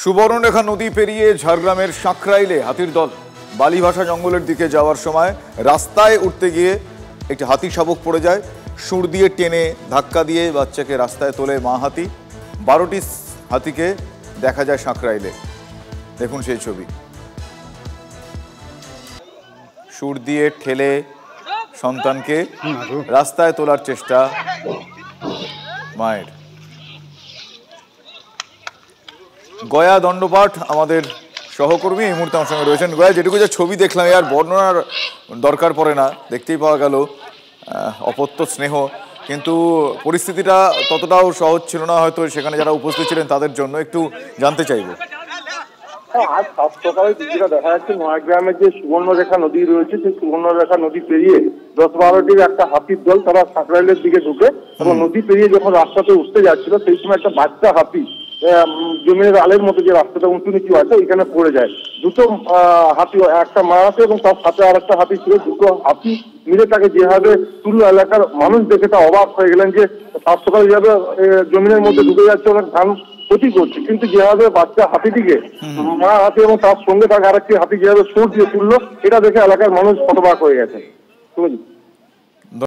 সুবর্ণরেখা নদী পেরিয়ে ঝাড়গ্রামের সাঁকরাইলে হাতির দল বালিভাষা জঙ্গলের দিকে যাওয়ার সময় রাস্তায় উঠতে গিয়ে একটি হাতি শাবক পড়ে যায়। সুর দিয়ে টেনে ধাক্কা দিয়ে বাচ্চাকে রাস্তায় তোলে মা হাতি। 12টি হাতিকে দেখা যায় সাঁকরাইলে। দেখুন সেই ছবি। সুর দিয়ে ঠেলে সন্তানকে রাস্তায় তোলার চেষ্টা মায়ের। গয়া দণ্ডপাঠ আমাদের সহকর্মী এই মুহূর্তে আমার সঙ্গে রয়েছেন। গয়া, যেটুকু যে ছবি দেখলাম আর বর্ণনার দরকার পড়ে না, দেখতেই পাওয়া গেল অপত্য স্নেহ, কিন্তু পরিস্থিতিটা ততটাও সহজ ছিল না হয়তো সেখানে যারা উপস্থিত ছিলেন তাদের জন্য। একটু জানতে চাইবো। আজ সাত সকালে যেটা দেখা যাচ্ছে নয়াগ্রামের যে সুবর্ণরেখা নদী রয়েছে সেই সুবর্ণরেখা নদী পেরিয়ে 10-12টির একটা হাতির দল তারা সাঁকরাইলের দিকে ঢুকে এবং নদী পেরিয়ে যখন রাস্তাতে উঠতে যাচ্ছিল সেই সময় একটা বাচ্চা হাতি জমির আলের মতো যে রাস্তাটা উঁচু নিচু আছে ওইখানে পড়ে যায়। দুটো হাতি, একটা মা হাতি এবং তার সাথে আর একটা হাতি ছিল। দুটো হাতি মিলে তাকে যেভাবে তুলো এলাকার মানুষ দেখে তা অবাক হয়ে গেলেন যে সাত সকালে যেভাবে জমিনের মধ্যে ঢুকে যাচ্ছে অনেক ধান ক্ষতি করছে, কিন্তু যেভাবে বাচ্চা হাতিটিকে মা হাতি এবং তার সঙ্গে তাকে আরেকটি হাতি যেভাবে সুর দিয়ে তুললো এটা দেখে এলাকার মানুষ হতবাক হয়ে গেছে।